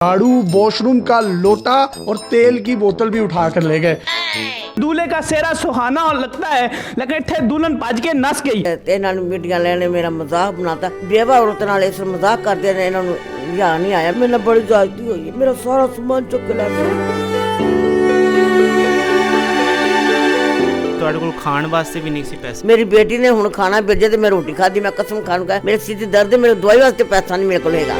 झाड़ू, वॉशरूम का लोटा और तेल की बोतल भी उठा कर ले गए। दूल्हे का सेहरा सुहाना और लगता है, लेकिन इत्थे दुल्हन भज के नस गई। ਇਹਨਾਂ ਨੂੰ ਮੀਡੀਆ ਵਾਲਿਆਂ ਨੇ ਮੇਰਾ ਮਜ਼ਾਕ ਬਣਾਤਾ। ਬੇਵਾ ਔਰਤ ਨਾਲ ਇਸ ਮਜ਼ਾਕ ਕਰਦੇ ਨੇ, ਇਹਨਾਂ ਨੂੰ ਯਾਦ ਨਹੀਂ ਆਇਆ। ਮੇਰੇ ਨਾਲ ਬੜੀ ਜ਼ਾਇਦੀ ਹੋਈ ਹੈ, ਮੇਰਾ ਸਾਰਾ ਸਮਾਨ ਚੁੱਕ ਲੈ ਗਏ। ਤੁਹਾਡੇ ਕੋਲ ਖਾਣ ਵਾਸਤੇ ਵੀ ਨਹੀਂ ਸੀ ਪੈਸੇ? ਮੇਰੀ ਬੇਟੀ ਨੇ ਹੁਣ ਖਾਣਾ ਭੇਜਿਆ ਤੇ ਮੈਂ ਰੋਟੀ ਖਾਧੀ। ਮੈਂ ਕਸਮ ਖਾਣ ਕਾ ਮੇਰੇ ਸਿਰ ਦੀ ਦਰਦ ਹੈ, ਮੇਰੇ ਦਵਾਈ ਵਾਸਤੇ ਪੈਸਾ ਨਹੀਂ ਮੇਰੇ ਕੋਲ ਹੈਗਾ।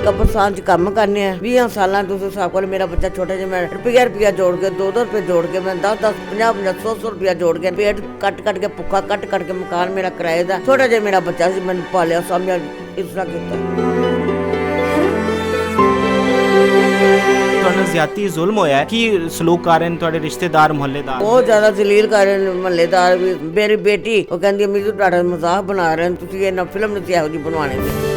ਕਬਰਸਤਾਨ 'ਚ ਕੰਮ ਕਰਨੇ ਆ 20 ਸਾਲਾਂ ਤੋਂ। ਹਿਸਾਬ ਕੋਲ ਮੇਰਾ ਬੱਚਾ ਛੋਟਾ ਜਿਹਾ, ਮੈਂ ਰੁਪਇਆ ਜੋੜ ਕੇ 2 ਰੁਪਏ ਜੋੜ ਕੇ ਮੈਂ 10 50 100 ਰੁਪਇਆ ਜੋੜ ਕੇ ਪੇਟ ਕੱਟ ਕੇ ਭੁੱਖਾ ਕੱਟ ਕੇ ਮਕਾਨ ਮੇਰਾ ਕਿਰਾਏ ਦਾ ਛੋਟਾ ਜਿਹਾ ਮੇਰਾ ਬੱਚਾ ਸੀ, ਮੈਨੂੰ ਪਾਲਿਆ ਸਾਂਭਿਆ, ਇਸ ਤਰ੍ਹਾਂ ਕੀਤਾ। ਤੁਹਾਨੂੰ ਜ਼ਿਆਦਤੀ ਜ਼ੁਲਮ ਹੋਇਆ ਹੈ? ਕੀ ਸਲੂਕ ਕਰ ਰਹੇ ਨੇ ਤੁਹਾਡੇ ਰਿਸ਼ਤੇਦਾਰ, ਮੁਹੱਲੇਦਾਰ? ਬਹੁਤ ਜ਼ਿਆਦਾ ਜ਼ਲੀਲ ਕਰ ਰਹੇ ਨੇ ਮੁਹੱਲੇਦਾਰ ਵੀ। ਮੇਰੀ ਬੇਟੀ ਉਹ ਕਹਿੰਦੀ ਅਮੀ ਤੂੰ ਤੁਹਾਡਾ ਮਜ਼ਾਕ ਬਣਾ ਰਹੇ ਨੇ, ਤੁਸੀਂ ਇਹਨਾਂ ਫਿਲਮ ਨਹੀਂ ਇਹੋ ਜਿਹੀ ਬਣਵਾਉਣੀ ਸੀ।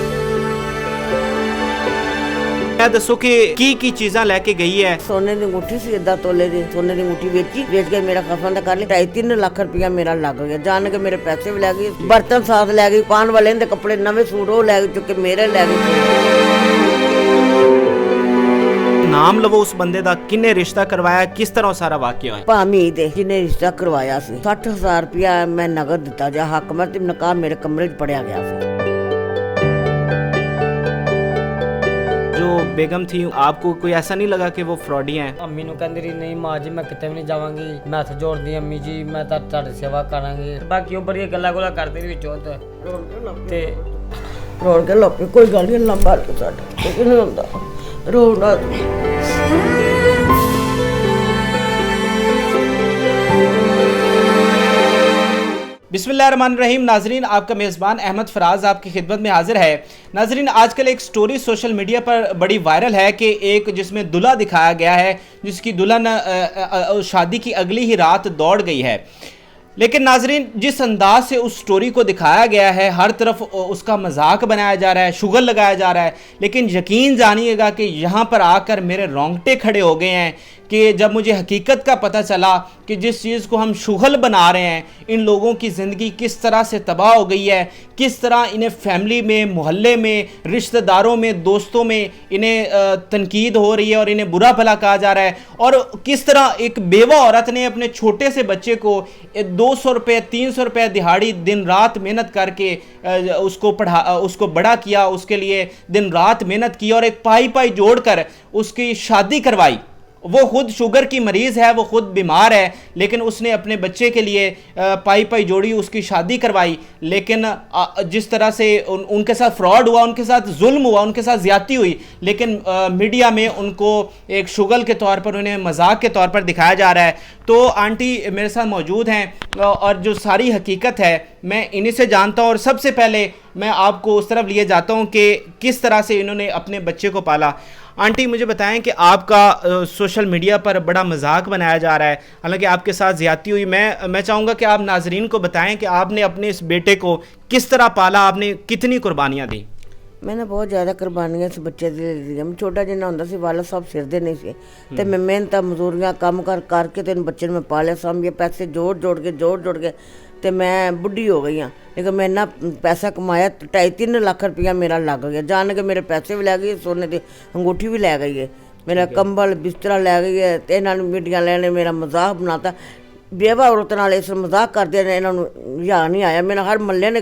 ਇਹ ਦੱਸੋ ਕਿ ਕੀ ਚੀਜ਼ਾਂ ਲੈ ਕੇ ਗਈ ਹੈ? ਸੋਨੇ ਦੀ ਅੰਗੂਠੀ ਸੀ, 10 ਤੋਲੇ ਦੀ ਸੋਨੇ ਦੀ ਅੰਗੂਠੀ ਵੇਚ ਕੇ ਮੇਰਾ ਖਫਨ ਦਾ ਕਰ ਲਿਆ। 2.5-3 ਲੱਖ ਰੁਪਇਆ ਮੇਰਾ ਲੱਗ ਗਿਆ। ਜਾਣ ਕੇ ਮੇਰੇ ਪੈਸੇ ਵੀ ਲੈ ਗਈ, ਬਰਤਨ ਸਾਥ ਲੈ ਗਈ, ਪਾਣ ਵਾਲੇ ਦੇ ਕੱਪੜੇ ਨਵੇਂ ਸੂਟ ਉਹ ਲੈ ਚੁੱਕੇ ਮੇਰੇ ਲੈ ਗਈ। ਨਾਮ ਲਵੋ ਉਸ ਬੰਦੇ ਦਾ, ਕਿੰਨੇ ਰਿਸ਼ਤਾ ਕਰਵਾਇਆ, ਕਿਸ ਤਰ੍ਹਾਂ ਸਾਰਾ ਵਾਕਿਆ ਹੋਇਆ? ਭਾਮੀ ਦੇ ਜਿਹਨੇ ਰਿਸ਼ਤਾ ਕਰਵਾਇਆ ਸੀ 60,000 ਰੁਪਇਆ ਮੈਂ ਨਗਦ ਦਿੱਤਾ ਜਾ ਹੱਕ ਮੈਂ ਤੇ ਨਕਾਬ ਮੇਰੇ ਕਮਰੇ 'ਚ ਪੜਿਆ ਗਿਆ ਸੀ। जो बेगम थी, आपको कोई ऐसा नहीं लगा कि वो फ्रॉडी हैं? अम्मी ਨੂੰ ਕਹਿੰਦੀ ਰਹੀ ਨਹੀਂ ਮਾਂ ਜੀ ਮੈਂ ਕਿਤੇ ਵੀ ਨਹੀਂ ਜਾਵਾਂਗੀ, ਮੈਂ ਹੱਥ ਜੋੜਦੀ ਅੰਮੀ ਜੀ ਮੈਂ ਤਾਂ ਤੁਹਾਡੀ ਸੇਵਾ ਕਰਾਂਗੀ। ਬਾਕੀ ਉਹ ਬੜੀਆਂ ਗੱਲਾਂ ਗੁੱਲਾਂ ਕਰਦੇ ਵੀ ਵਿੱਚੋਂ ਤੇ ਰੋਣ ਕੇ ਲੋਪੇ ਕੋਈ ਗੱਲ ਨਹੀਂ ਲੰਬਾ ਸਾਡਾ ਕੁਝ ਨਹੀਂ ਹੁੰਦਾ ਰੋਣਾ। बिस्मिल्लाहिर्रहमानिर्रहीम। नाजरीन, आपका मेज़बान अहमद फराज आपकी खिदमत में हाजिर है। नाजरीन, आजकल एक स्टोरी सोशल मीडिया पर बड़ी वायरल है कि एक जिसमें दुल्हा दिखाया गया है, जिसकी दुल्हन शादी की अगली ही रात दौड़ गई है। लेकिन नाजरीन, जिस अंदाज से उस स्टोरी को दिखाया गया है, हर तरफ उसका मजाक बनाया जा रहा है, शुगर लगाया जा रहा है, लेकिन यकीन जानिएगा कि यहाँ पर आकर मेरे रोंगटे खड़े हो गए हैं कि जब मुझे हकीकत का पता चला कि जिस चीज़ को हम शुगल बना रहे हैं, इन लोगों की ज़िंदगी किस तरह से तबाह हो गई है, किस तरह इन्हें फैमिली में, मोहल्ले में, रिश्तेदारों में, दोस्तों में इन्हें तनकीद हो रही है और इन्हें बुरा भला कहा जा रहा है, और किस तरह एक बेवा औरत ने अपने छोटे से बच्चे को 200 रुपये 300 रुपये दिहाड़ी दिन रात मेहनत करके उसको बड़ा किया, उसके लिए दिन रात मेहनत की और एक पाई जोड़कर उसकी शादी करवाई। वो खुद शुगर की मरीज़ है, वो खुद बीमार है, लेकिन उसने अपने बच्चे के लिए पाई जोड़ी, उसकी शादी करवाई। लेकिन जिस तरह से उनके साथ फ्रॉड हुआ, उनके साथ जुल्म हुआ, उनके साथ ज़्यादती हुई, लेकिन मीडिया में उनको एक शुगल के तौर पर, उन्हें मजाक के तौर पर दिखाया जा रहा है। तो आंटी मेरे साथ मौजूद हैं और जो सारी हकीकत है मैं इन्हीं से जानता हूँ, और सबसे पहले मैं आपको उस तरफ लिए जाता हूँ कि किस तरह से इन्होंने अपने बच्चे को पाला। आंटी मुझे बताएं कि आपका सोशल मीडिया पर बड़ा मजाक बनाया जा रहा है, हालांकि आपके साथ ज़्यादती हुई। मैं चाहूँगा कि आप नाजरीन को बताएं कि आपने अपने इस बेटे को किस तरह पाला, आपने कितनी कुर्बानियाँ दी? मैंने बहुत ज़्यादा कुर्बानियाँ इस बच्चे दी दी। छोटा जिन्ना होंदा सी वाला सब सिर दे नहीं सी, ते मैं मेहनत मजदूरियाँ काम करके तो इन बच्चे में पालिया सामभिया, पैसे जोड़ के ते मैं बुढ़ी हो गई हाँ। लेकिन मैं इन्ना पैसा कमाया 2.5-3 लाख रुपया मेरा लग गया। जान के मेरे पैसे भी लै गई, सोने की अंगूठी भी लै गई है, मेरा कंबल बिस्तरा लै गई है। तो इन्होंने मीडिया वालियां ने मेरा मजाक बनाता। बेवा औरत नाल इस मजाक करदे ने, इन्हां नूं याद नहीं आया। मेरा हर मल्ले ने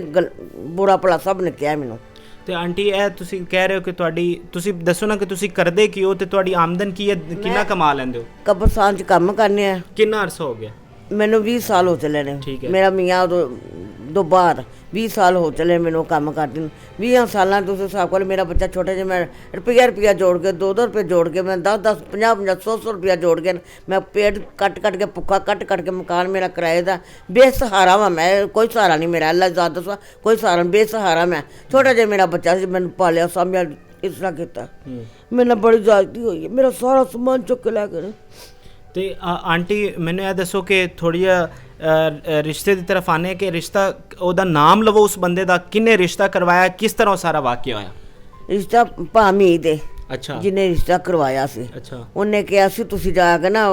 बुरा भला सब ने कहा मैनूं। ਤੇ ਆਂਟੀ ਇਹ ਤੁਸੀਂ ਕਹਿ ਰਹੇ ਹੋ ਕਿ ਤੁਸੀਂ ਦੱਸੋ ਨਾ ਕਿ ਤੁਸੀਂ ਕਰਦੇ ਕੀ ਹੋ ਤੇ ਤੁਹਾਡੀ ਆਮਦਨ ਕੀ ਹੈ, ਕਿੰਨਾ ਕਮਾ ਲੈਂਦੇ ਹੋ? ਕਬਰਸਤਾਨ 'ਚ ਕੰਮ ਕਰਨੇ ਆ। ਕਿੰਨਾ ਅਰਸਾ ਹੋ ਗਿਆ? ਮੈਨੂੰ 20 ਸਾਲ ਹੋ ਚਲੇ ਨੇ। ਮੇਰਾ ਮੀਆਂ ਉਦੋਂ ਬਾਅਦ 20 ਸਾਲ ਹੋ ਚਲੇ ਮੈਨੂੰ ਕੰਮ ਕਰਦੀ ਨੂੰ। 20 ਸਾਲਾਂ ਤੋਂ ਹਿਸਾਬ ਕੋਲ ਮੇਰਾ ਬੱਚਾ ਛੋਟਾ ਜਿਹਾ, ਮੈਂ ਰੁਪਇਆ ਜੋੜ ਕੇ 2 ਰੁਪਏ ਜੋੜ ਕੇ ਮੈਂ 10 50 100 ਰੁਪਇਆ ਜੋੜ ਕੇ ਮੈਂ ਪੇਟ ਕੱਟ ਕੇ ਭੁੱਖਾ ਕੱਟ ਕੇ ਮਕਾਨ ਮੇਰਾ ਕਿਰਾਏ ਦਾ ਬੇਸਹਾਰਾ ਵਾ ਮੈਂ। ਕੋਈ ਸਹਾਰਾ ਨਹੀਂ ਮੇਰਾ, ਅੱਲਾ ਜ਼ਾਤ ਦੱਸਾ ਕੋਈ ਸਹਾਰਾ, ਬੇਸਹਾਰਾ ਮੈਂ। ਛੋਟਾ ਜਿਹਾ ਮੇਰਾ ਬੱਚਾ ਸੀ, ਮੈਨੂੰ ਪਾਲਿਆ ਸਾਂਭਿਆ, ਇਸ ਤਰ੍ਹਾਂ ਕੀਤਾ। ਮੇਰੇ ਨਾਲ ਬੜੀ ਜ਼ਾਇਦੀ ਹੋਈ ਹੈ, ਮੇਰਾ ਸਾਰਾ ਸਮਾਨ ਚੁੱਕ ਕੇ ਲੈ ਗਏ। ਤੇ ਆਂਟੀ ਮੈਨੂੰ ਇਹ ਦੱਸੋ ਕਿ ਥੋੜੀ ਰਿਸ਼ਤੇ ਦੀ ਤਰਫ ਆਨੇ ਕਿ ਰਿਸ਼ਤਾ ਉਹਦਾ ਨਾਮ ਲਵੋ ਉਸ ਬੰਦੇ ਦਾ, ਕਿੰਨੇ ਰਿਸ਼ਤਾ ਕਰਵਾਇਆ, ਕਿਸ ਤਰ੍ਹਾਂ ਸਾਰਾ ਵਾਕਿਆ ਹੋਇਆ? ਰਿਸ਼ਤਾ ਭਾਮੀ ਦੇ ਅੱਛਾ, ਜਿਹਨੇ ਰਿਸ਼ਤਾ ਕਰਵਾਇਆ ਸੀ। ਅੱਛਾ, ਉਹਨੇ ਉਹਨੇ ਕਿਹਾ ਸੀ ਤੁਸੀਂ ਜਾ ਕੇ ਨਾ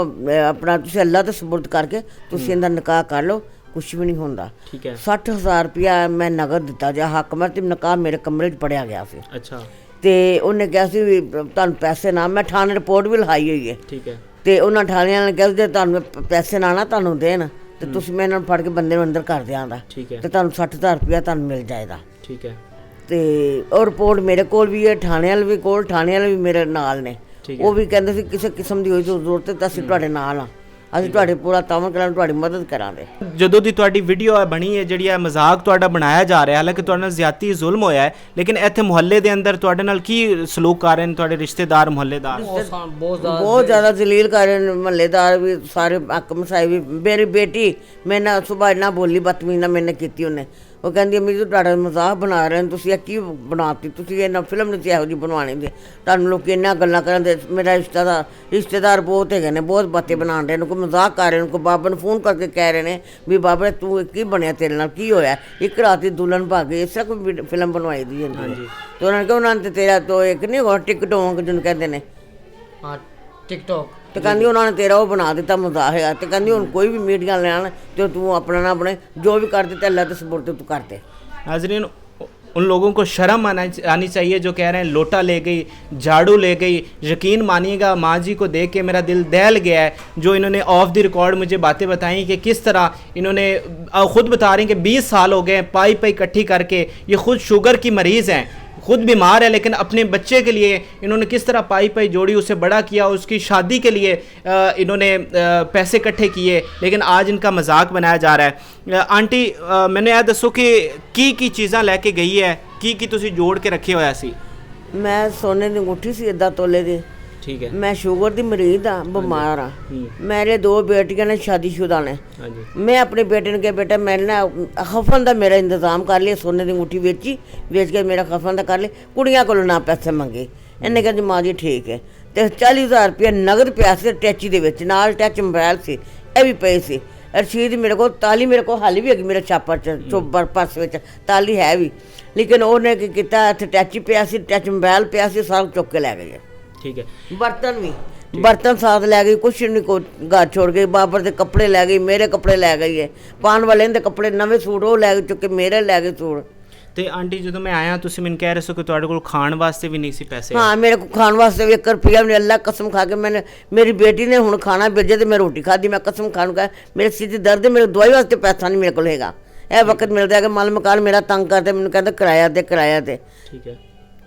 ਆਪਣਾ ਤੁਸੀਂ ਅੱਲਾ ਤੇ ਸਬੂਤ ਕਰਕੇ ਤੁਸੀਂ ਇਹਦਾ ਨਿਕਾਹ ਕਰ ਲਓ, ਕੁਝ ਵੀ ਨਹੀਂ ਹੁੰਦਾ। ਠੀਕ ਹੈ। 60,000 ਰੁਪਇਆ ਮੈਂ ਨਗਦ ਦਿੱਤਾ ਜਾਂ ਹੱਕ ਮੈਂ ਤੇ ਨਕਾਬ ਮੇਰੇ ਕਮਰੇ 'ਚ ਪੜਿਆ ਗਿਆ ਸੀ। ਅੱਛਾ। ਤੇ ਉਹਨੇ ਕਿਹਾ ਸੀ ਵੀ ਤੁਹਾਨੂੰ ਪੈਸੇ ਨਾ, ਮੈਂ ਥਾਣੇ ਰਿਪੋਰਟ ਵੀ ਲਿਖਾਈ ਹੋਈ ਹੈ। ਠੀਕ ਹੈ। ਤੇ ਉਹਨਾਂ ਥਾਣਿਆਂ ਨੇ ਕਿਹਾ ਜੇ ਤੁਹਾਨੂੰ ਪੈਸੇ ਨਾ ਤੁਹਾਨੂੰ ਦੇਣ ਤੇ ਤੁਸੀਂ ਮੈਂ ਇਹਨਾਂ ਨੂੰ ਫੜ ਕੇ ਬੰਦੇ ਨੂੰ ਅੰਦਰ ਕਰ ਦਿਆਂਗਾ ਠੀਕ ਹੈ। ਤੇ ਤੁਹਾਨੂੰ 60,000 ਰੁਪਇਆ ਤੁਹਾਨੂੰ ਮਿਲ ਜਾਏਗਾ। ਠੀਕ ਹੈ। ਤੇ ਉਹ ਰਿਪੋਰਟ ਮੇਰੇ ਕੋਲ ਵੀ ਹੈ, ਥਾਣੇ ਵਾਲੇ ਵੀ ਕੋਲ, ਥਾਣੇ ਵਾਲੇ ਵੀ ਮੇਰੇ ਨਾਲ ਨੇ। ਉਹ ਵੀ ਕਹਿੰਦੇ ਸੀ ਕਿਸੇ ਕਿਸਮ ਦੀ ਹੋਈ ਜ਼ਰੂਰਤ ਤਾਂ ਅਸੀਂ ਤੁਹਾਡੇ ਨਾਲ ਆ, ਅਸੀਂ ਤੁਹਾਡੇ ਪੂਰਾ ਤਾਮਨ ਕਰਾਂਗੇ, ਤੁਹਾਡੀ ਮਦਦ ਕਰਾਂਗੇ। ਜਦੋਂ ਦੀ ਤੁਹਾਡੀ ਵੀਡੀਓ ਹੈ ਬਣੀ ਹੈ ਜਿਹੜੀ ਹੈ ਮਜ਼ਾਕ ਤੁਹਾਡਾ ਬਣਾਇਆ ਜਾ ਰਿਹਾ, ਹਾਲਾਂਕਿ ਤੁਹਾਡੇ ਨਾਲ ਜ਼ਿਆਦਤੀ ਜ਼ੁਲਮ ਹੋਇਆ ਹੈ, ਲੇਕਿਨ ਇੱਥੇ ਮੁਹੱਲੇ ਦੇ ਅੰਦਰ ਤੁਹਾਡੇ ਨਾਲ ਕੀ ਸਲੂਕ ਕਰ ਰਹੇ ਨੇ ਤੁਹਾਡੇ ਰਿਸ਼ਤੇਦਾਰ ਮੁਹੱਲੇਦਾਰ? ਬਹੁਤ ਜ਼ਿਆਦਾ ਜਲੀਲ ਕਰ ਰਹੇ ਨੇ, ਮਹੱਲੇਦਾਰ ਵੀ ਸਾਰੇ, ਹਾਕਮ ਸਾਹਿਬ ਵੀ। ਮੇਰੀ ਬੇਟੀ ਮੇਰੇ ਨਾਲ ਸੁਬਾਹ ਇੰਨਾ ਬੋਲੀ ਬਦਤਮੀਜ਼ੀ ਨਾਲ ਮੈਨੇ ਕੀਤੀ ਉਹਨੇ। ਉਹ ਕਹਿੰਦੀ ਅਮੀ ਜੀ ਤੁਹਾਡਾ ਮਜ਼ਾਕ ਬਣਾ ਰਹੇ ਨੇ, ਤੁਸੀਂ ਇਹ ਕੀ ਬਣਾਤੀ, ਤੁਸੀਂ ਇਹਨਾਂ ਫਿਲਮ ਨਹੀਂ ਸੀ ਇਹੋ ਜਿਹੀ ਬਣਵਾਉਣੀ ਦੀ, ਤੁਹਾਨੂੰ ਲੋਕ ਇੰਨਾ ਗੱਲਾਂ ਕਰਨ ਦੇ। ਮੇਰਾ ਰਿਸ਼ਤੇਦਾਰ ਬਹੁਤ ਹੈਗੇ ਨੇ, ਬਹੁਤ ਬਾतें ਬਣਾਉਣ ਰਹੇ ਨੇ, ਕੋਈ ਮਜ਼ਾਕ ਕਰ ਰਹੇ ਨੇ, ਕੋਈ ਬਾਬਾ ਨੂੰ ਫੋਨ ਕਰਕੇ ਕਹਿ ਰਹੇ ਨੇ ਵੀ ਬਾਬਾ ਤੂੰ ਕੀ ਬਣਿਆ, ਤੇਰੇ ਨਾਲ ਕੀ ਹੋਇਆ, ਇੱਕ ਰਾਤ ਦੀ ਦੁਲਹਨ ਭਾਗ ਗਈ, ਇਸ ਤਰ੍ਹਾਂ ਕੋਈ ਫਿਲਮ ਬਣਵਾਈ ਦੀ ਜਾਂਦੀ ਹੈ। ਤੇ ਉਹਨਾਂ ਨੇ ਕਿਹਾ ਉਹਨਾਂ ਨੇ ਤੇਰਾ ਤੋਂ ਇੱਕ ਨਹੀਂ ਹੋਣਾ ਟਿਕਟੋਕ ਜਿਹਨੂੰ ਕਹਿੰਦੇ ਨੇ, ਹਾਂ ਟਿਕਟੋਕ, ਤੇ ਕਹਿੰਦੀ ਉਹਨਾਂ ਨੇ ਤੇਰਾ ਉਹ ਬਣਾ ਦਿੱਤਾ ਮਜ਼ਾਕ ਹੈ। ਤੇ ਕਹਿੰਦੀ ਹੁਣ ਕੋਈ ਵੀ ਮੀਡੀਆ ਲੈਣ ਤੇ ਤੂੰ ਆਪਣਾ ਨਾ ਬਣੇ, ਜੋ भी कर देता अल्लाह के सपोर्ट तू कर दे। नाज़रीन, उन लोगों को शर्म आनी चाहिए जो कह रहे हैं लोटा ले गई, झाड़ू ले गई। यकीन मानिएगा माँ जी को देख के मेरा दिल दहल गया है, जो इन्होंने ऑफ द रिकॉर्ड मुझे बातें बताई कि किस तरह इन्होंने ख़ुद बता रही हैं कि 20 साल हो गए पाई इकट्ठी करके, ये ख़ुद शुगर की मरीज़ हैं, खुद बीमार है, लेकिन अपने बच्चे के लिए इन्होंने किस तरह पाई जोड़ी, उसे बड़ा किया, उसकी शादी के लिए इन्होंने पैसे इकट्ठे किए, लेकिन आज इनका मजाक बनाया जा रहा है। आंटी मैंने यह दसो कि की चीज़ां लैके गई है, की तुसी जोड़ के रखे होया सी? मैं सोने की अंगूठी सी 10 तोले दी। ठीक है। मैं शुगर की मरीज हाँ, बीमार हाँ। मेरे 2 बेटियां ने शादीशुदा ने। मैं अपने बेटे ने कहा बेटा मैंने ना खफन का मेरा इंतजाम कर लिया, सोने की अंगूठी बेच के मेरा खफन का कर लिया, कुड़ियां को ना पैसे मंगे। इन्हें कहा जी माँ जी ठीक है। तो 40,000 रुपया नगद पिया से टैची दे विच, नाल टच मोबाइल सी, यह भी पे सी, रसीद मेरे को, ताली मेरे को हाली भी हैगी मेरे छापर चोबर पर्स में, ताली है भी, लेकिन उन्हें की किया इत्थे टैची पिया सी, टच मोबाइल पिया सी, सारा चुक के लै गए। ठीक है। बर्तन भी, बर्तन साथ लै गई, कुछ नहीं को घर छोड़ गई। बाबर के कपड़े लै गई, मेरे कपड़े लै गई है, पान वाले के कपड़े नवे सूट वो लै चुके, मेरे लै गए सूट। तो आंटी जो मैं आया तुम मैंने कह रहे सो कि तुहाडे कोल खाण वास्ते भी नहीं सी पैसे? हाँ मेरे को खाने वास्ते भी 1 रुपया भी नहीं, अल्लाह कसम खा के मैंने, मेरी बेटी ने हुण खाना भेजे तो मैं रोटी खाधी, मैं कसम खान का मेरे सिर दी दर्द है, मेरे दवाई वास्ते पैसा नहीं मेरे को हैगा। यह वक्त मिलता है कि माल मकान मेरा तंग करते, मैंने कहते किराया दे किराया दे। ठीक है।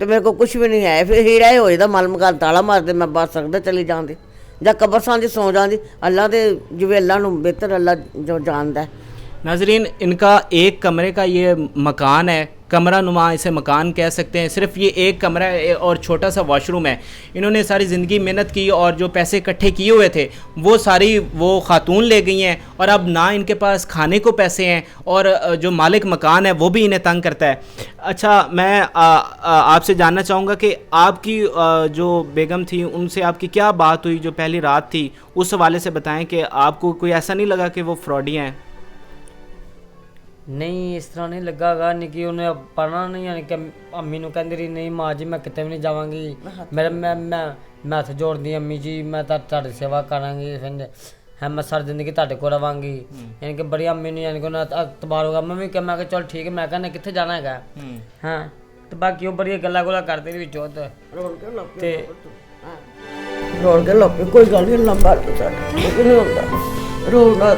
तो मेरे को कुछ भी नहीं है, फिर हीरा ही हो जाता, माल मकान ताला मारते, मैं बाहर सकते चली जाती ਜਾਂ कब्रस्तान च सौ जाती, अल्लाह के जिवें अल्लाह नूं बेहतर अल्लाह जो जानता है। नाजरीन, इनका एक कमरे का ये मकान है, कमरा नुमा इसे मकान कह सकते हैं, सिर्फ ये एक कमरा है और छोटा सा वॉशरूम है। इन्होंने सारी ज़िंदगी मेहनत की और जो पैसे इकट्ठे किए हुए थे वो सारी वो खातून ले गई हैं, और अब ना इनके पास खाने को पैसे हैं, और जो मालिक मकान है वो भी इन्हें तंग करता है। अच्छा, मैं आपसे जानना चाहूँगा कि आपकी जो बेगम थी उनसे आपकी क्या बात हुई जो पहली रात थी, उस हवाले से बताएँ कि आपको कोई ऐसा नहीं लगा कि वो फ्रॉडियाँ हैं? नहीं इस तरह नहीं लगागा, नहीं कि उन्हें पढ़ना नहीं, यानी कि अम्मी ਨੂੰ ਕਹਿੰਦੀ ਰਹੀ नहीं माँ जी मैं कितने भी नहीं जावांगी, मेरे मैं हथ जोड़ दी अम्मी जी मैं ਤੁਹਾਡੀ सेवा करांगी, फिर है मैं सारी जिंदगी ਤੁਹਾਡੇ ਕੋਲ रवांगी। यानी कि बड़ी अम्मी ने यानी कि उन्हें अतबार होगा। मैं क्या मैं चल ठीक है, मैं कहना कितने जाना है। हाँ तो बाकी वो बड़ी गल्ला गुला करते भी चो ते रोल के लोग कोई गल नहीं, लंबा कुछ नहीं होता रोना।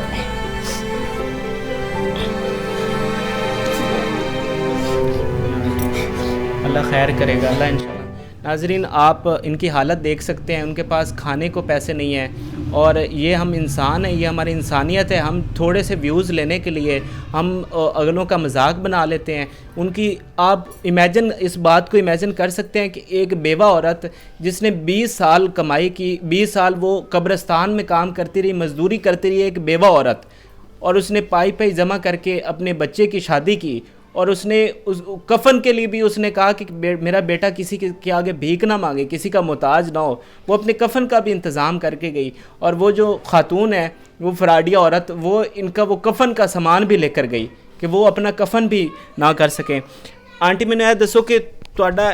अल्लाह खैर करेगा, अल्लाह इंशाल्लाह। नाजरीन, आप इनकी हालत देख सकते हैं, उनके पास खाने को पैसे नहीं हैं, और ये हम इंसान हैं, ये हमारी इंसानियत है। हम थोड़े से व्यूज़ लेने के लिए हम अगलों का मजाक बना लेते हैं उनकी। आप इमेजिन, इस बात को इमेजिन कर सकते हैं कि एक बेवा औरत जिसने 20 साल कमाई की, 20 साल वो कब्रिस्तान में काम करती रही, मजदूरी करती रही, एक बेवा औरत, और उसने पाई जमा करके अपने बच्चे की शादी की, और उसने उस कफन के लिए भी उसने कहा कि मेरा बेटा किसी के आगे भीख ना मांगे, किसी का मोहताज ना हो। वो अपने कफन का भी इंतज़ाम करके गई, और वो जो खातून है वो फराडिया औरत, वो इनका वो कफन का सामान भी लेकर गई कि वो अपना कफन भी ना कर सकें। आंटी मैंने यह दसो कि तुहाडा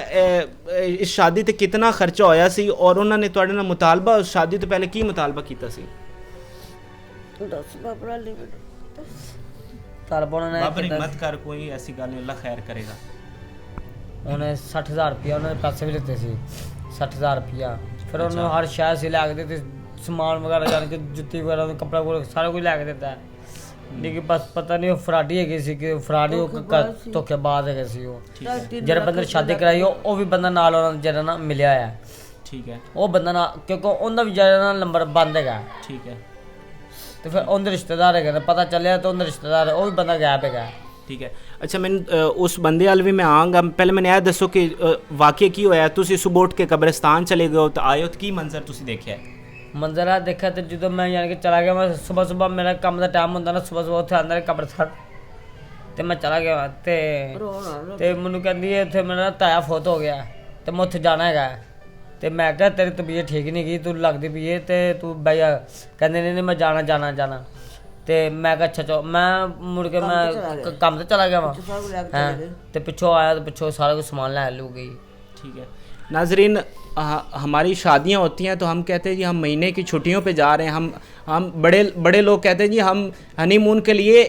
इस शादी ते कितना खर्चा होया सी, और उन्होंने तुहाडे नाल मुतालबा उस शादी तो पहले की मुतालबा कीता सी? तालबों ने बाबर हिम्मत कर, कोई ऐसी गल नहीं, अल्लाह खैर करेगा। उन्हें 60,000 रुपया उन्होंने पैसे भी लेते सी 60,000 रुपया। फिर उन्होंने हर शहर से लै के देते, समान वगैरह जान के जुत्ती वगैरह कपड़ा वगैरह सारा कुछ लै के देता है। लेकिन बस पता नहीं वो फराडी है किसी की, फराडी धोखेबाज है किसी वो। जेड़ा बंदे शादी कराई वो भी बंदा नाल जेड़ा ना मिलिया है। ठीक है, वो बंदा ना क्योंकि उनका भी जेड़ा ना नंबर बंद है। ठीक है, तो फिर उनके रिश्तेदार है, पता चलिया तो उनके रिश्तेदार है, वो भी बंदा गैप है। ठीक है। अच्छा, मैं उस बंदे वाल भी मैं आऊँगा, पहले मैंने यह दसो कि वाकई की होया, तुसी सुबह उठ के कब्रिस्तान चले गए हो तो आए हो तो की मंजर तुसी देखा है? मंजर आ देखा तो जो मैं यानी कि चला गया, मैं सुबह सुबह मेरा काम का टाइम होंदा ना, सुबह सुबह उत्थे अंदर कब्रिस्तान ते मैं चला गया ते मैनू कहंदी है उत्थे मेरा ताया फोत हो गया ते मैं उत्थे जाना है। ते मैं कहा तेरी तबीयत ठीक नहीं गई, तू लगदी पई है ते तू भैया कहंदे नहीं मैं जाना ते मैं कहा अच्छा चलो, मैं मुड़ के मैं काम से चला गया वहाँ ते पिछों आया तो पिछों सारा कुछ सामान लै लू गई। ठीक है नाजरीन, हमारी शादियां होती हैं तो हम कहते हैं जी हम महीने की छुट्टियों पे जा रहे हैं, हम बड़े लोग कहते हैं जी हम हनीमून के लिए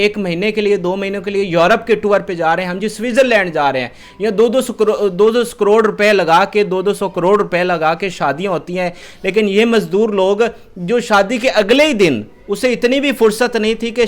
1 महीने के लिए 2 महीनों के लिए यूरोप के टूर पे जा रहे हैं, हम जी स्विट्ज़रलैंड जा रहे हैं। या 200 करोड़ रुपए लगा के 200 करोड़ रुपए लगा के शादियाँ होती हैं, लेकिन ये मज़दूर लोग जो शादी के अगले ही दिन, उसे इतनी भी फुर्सत नहीं थी कि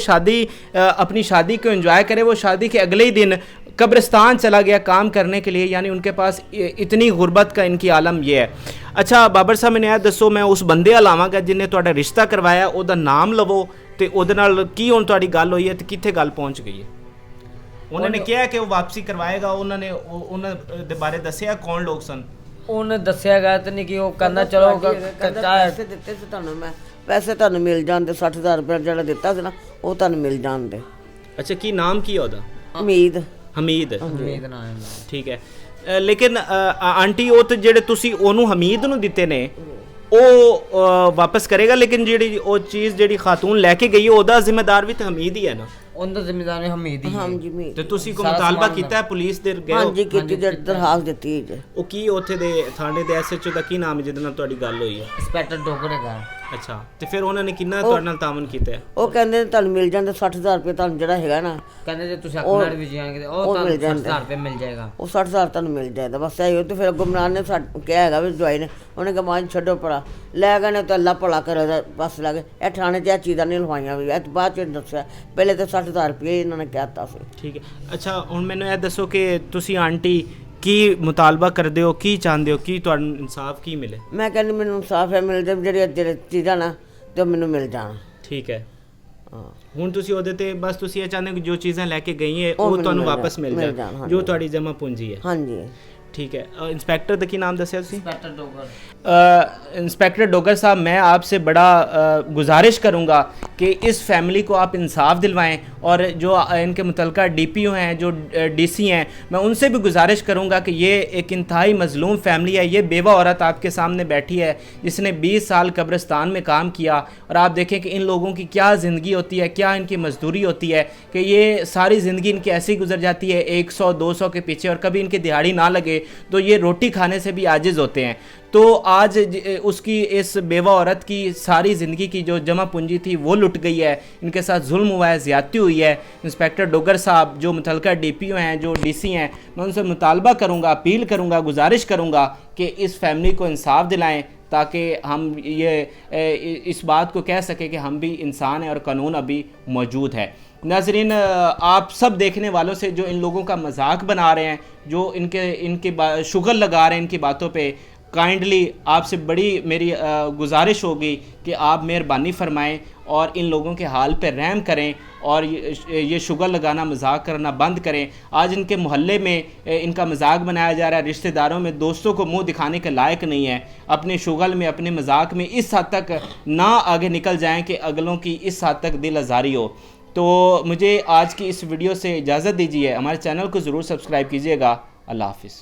अपनी शादी को एंजॉय करे, वो शादी के अगले ही दिन कब्रिस्तान चला गया काम करने के लिए। यानी उनके पास इतनी गुर्बत का इनकी आलम ये है। अच्छा बाबर साहब, मैंने दसो मैं उस बंदे लावांगा जिन्हें तुहाडा रिश्ता करवाया, ਉਹਦਾ नाम लवो तो ਉਹਦੇ ਨਾਲ ਕੀ ਹੁਣ ਤੁਹਾਡੀ ਗੱਲ ਹੋਈ ਹੈ ਤੇ ਕਿੱਥੇ ਗੱਲ ਪਹੁੰਚ ਗਈ ਹੈ? ਉਹਨਾਂ ਨੇ ਕਿਹਾ ਕਿ ਉਹ ਵਾਪਸੀ ਕਰਵਾਏਗਾ, ਉਹਨਾਂ ਦੇ ਬਾਰੇ ਦੱਸਿਆ ਕੌਣ ਲੋਕ ਸਨ? ਉਹਨੇ ਦੱਸਿਆ ਗਾ ਤੇ ਨਹੀਂ ਕਿ ਉਹ ਕਹਿੰਦਾ ਚਲੋ ਪੈਸੇ ਦਿੱਤੇ ਸੀ ਤੁਹਾਨੂੰ, ਮੈਂ ਪੈਸੇ ਤੁਹਾਨੂੰ ਮਿਲ ਜਾਂਦੇ 60,000 ਰੁਪਏ ਜਿਹੜਾ ਦਿੱਤਾ ਸੀ ਨਾ ਉਹ ਤੁਹਾਨੂੰ ਮਿਲ ਜਾਂਦੇ। ਅੱਛਾ, ਕੀ ਨਾਮ ਕੀ ਹੈ ਉਹਦਾ? ਉਮੀਦ ਹਮੀਦ। ਉਮੀਦ ਨਾ ਹੈ। ਠੀਕ ਹੈ, ਲੇਕਿਨ ਆਂਟੀ ਉਹ ਤੇ ਜਿਹੜੇ ਤੁਸੀਂ ਉਹਨੂੰ ਹਮੀਦ ਨੂੰ ਦਿੱਤੇ ਨੇ ਉਹ ਵਾਪਸ ਕਰੇਗਾ, ਲੇਕਿਨ ਜਿਹੜੀ ਉਹ ਚੀਜ਼ ਜਿਹੜੀ ਖਾਤੂਨ ਲੈ ਕੇ ਗਈ ਉਹਦਾ ਜ਼ਿੰਮੇਦਾਰ ਵੀ ਤਾਂ ਹਮੀਦ ਹੀ ਹੈ ਨਾ? ਉਹਦਾ ਜ਼ਿੰਮੇਦਾਰ ਹਮੀਦ ਹੀ ਹੈ। ਹਾਂਜੀ ਉਮੀਦ। ਤੇ ਤੁਸੀਂ ਕੋ ਮੁਤਾਲਬਾ ਕੀਤਾ ਹੈ ਪੁਲਿਸ ਦੇ ਗਏ? ਹਾਂਜੀ ਕੀਤੀ, ਦਰਖਾਸਤ ਦਿੱਤੀ ਹੈ। ਉਹ ਕੀ ਉੱਥੇ ਦੇ ਥਾਣੇ ਦੇ ਐਸਐਚਓ ਦਾ ਕੀ ਨਾਮ ਹੈ ਜਿਹਦੇ ਨਾਲ ਤੁਹਾਡੀ ਗੱਲ ਹੋਈ ਹੈ? ਇੰਸਪੈਕਟਰ ਡੋਗਰ ਹੈਗਾ। ਅੱਛਾ, ਤੇ ਫਿਰ ਉਹਨਾਂ ਨੇ ਕਿੰਨਾ ਤੁਹਾਡੇ ਨਾਲ ਤਾਮਨ ਕੀਤਾ ਹੈ? ਉਹ ਕਹਿੰਦੇ ਤੁਹਾਨੂੰ ਮਿਲ ਜਾਂਦੇ 60,000 ਰੁਪਏ, ਤੁਹਾਨੂੰ ਜਿਹੜਾ ਹੈਗਾ ਨਾ ਕਹਿੰਦੇ ਜੇ ਤੁਸੀਂ ਆਪਣੇ ਵੀ ਜਾਣਗੇ ਉਹ ਤੁਹਾਨੂੰ 60,000 ਰੁਪਏ ਮਿਲ ਜਾਏਗਾ। ਉਹ 60,000 ਤੁਹਾਨੂੰ ਮਿਲ ਜਾਏਗਾ ਬਸ ਇਹੀ ਹੋ। ਤੇ ਫਿਰ ਗੁਮਰਾਨ ਨੇ ਕਿਹਾ ਹੈਗਾ ਵੀ ਜਵਾਈ ਨੇ, ਉਹਨੇ ਕਿਹਾ ਮਾਂ ਛੱਡੋ ਪੜਾ, ਲੈ ਗਏ ਨੇ ਤਾਂ ਅੱਲਾ ਭਲਾ ਕਰੇ ਬਸ ਲੱਗ ਇਹ ਥਾਣੇ 'ਚ ਇਹ ਚੀਜ਼ਾਂ ਨਹੀਂ ਲਵਾਈਆਂ ਵੀ, ਇਹ ਬਾਅਦ 'ਚ ਦੱਸਿਆ, ਪਹਿਲੇ ਤਾਂ 60,000 ਰੁਪਏ ਇਹਨਾਂ ਨੇ ਕਹਿ ਦਿੱਤਾ ਸੀ। ਠੀਕ ਹੈ। ਅੱਛਾ ਹੁਣ ਮੈਨੂੰ ਇਹ ਦੱਸੋ ਕਿ ਤੁਸੀਂ ਆਂਟੀ ਕੀ ਮੁਤਾਲਬਾ ਕਰਦੇ ਹੋ, ਕੀ ਚਾਹੁੰਦੇ ਹੋ, ਕੀ ਤੁਹਾਨੂੰ ਇਨਸਾਫ ਕੀ ਮਿਲੇ? ਮੈਂ ਕਹਿੰਦੀ ਮੈਨੂੰ ਇਨਸਾਫ ਹੈ ਮਿਲ ਜਾਵੇ, ਜਿਹੜੇ ਚੀਜ਼ਾਂ ਨਾ ਤੇ ਮੈਨੂੰ ਮਿਲ ਜਾਣ। ਠੀਕ ਹੈ। ਹਾਂ ਹੁਣ ਤੁਸੀਂ ਉਹਦੇ ਤੇ ਬਸ ਤੁਸੀਂ ਇਹ ਚਾਹੁੰਦੇ ਹੋ ਕਿ ਜੋ ਚੀਜ਼ਾਂ ਲੈ ਕੇ ਗਈ ਹੈ ਉਹ ਤੁਹਾਨੂੰ ਵਾਪਸ ਮਿਲ ਜਾਣ, ਜੋ ਤੁਹਾਡੀ ਜਮ੍ਹਾਂ ਪੂੰਜੀ ਹੈ। ਹਾਂਜੀ ठीक है। इंस्पेक्टर का की नाम दसिया? इंस्पेक्टर डोगर। इंस्पेक्टर डोगर साहब, मैं आपसे बड़ा गुजारिश करूँगा कि इस फैमिली को आप इंसाफ दिलवाएं, और जो इनके मुतलका DPO हैं, जो DC हैं, मैं उनसे भी गुजारिश करूँगा कि ये एक इंतहाई मज़लूम फैमिली है। ये बेवा औरत आपके सामने बैठी है जिसने 20 साल कब्रिस्तान में काम किया, और आप देखें कि इन लोगों की क्या ज़िंदगी होती है, क्या इनकी मजदूरी होती है कि ये सारी ज़िंदगी इनकी ऐसी गुजर जाती है 100-200 के पीछे, और कभी इनकी दिहाड़ी ना लगे तो ये रोटी खाने से भी आजिज़ होते हैं। तो आज उसकी इस बेवा औरत की सारी ज़िंदगी की जो जमा पूंजी थी वो लुट गई है, इनके साथ जुल्म हुआ है, ज़्यादती हुई है। इंस्पेक्टर डोगर साहब जो मुतलका DPO हैं, जो DC हैं, मैं उनसे मुतालबा करूँगा, अपील करूँगा, गुजारिश करूँगा कि इस फैमिली को इंसाफ दिलाएं, ताकि हम ये इस बात को कह सकें कि हम भी इंसान हैं और कानून अभी मौजूद है। नाजरीन, आप सब देखने वालों से जो इन लोगों का मजाक बना रहे हैं, जो इनके शुगर लगा रहे हैं इनकी बातों पे, काइंडली आपसे बड़ी मेरी गुजारिश होगी कि आप मेहरबानी फरमाएं और इन लोगों के हाल पे रहम करें, और ये शुगर लगाना, मजाक करना बंद करें। आज इनके मोहल्ले में इनका मजाक बनाया जा रहा है, रिश्तेदारों में, दोस्तों को मुंह दिखाने के लायक नहीं है। अपने शुगर में, अपने मजाक में इस हद तक ना आगे निकल जाएं कि अगलों की इस हद तक दिल आज़ारी हो। तो मुझे आज की इस वीडियो से इजाज़त दीजिए। हमारे चैनल को ज़रूर सब्सक्राइब कीजिएगा। अल्लाह हाफ़िज़।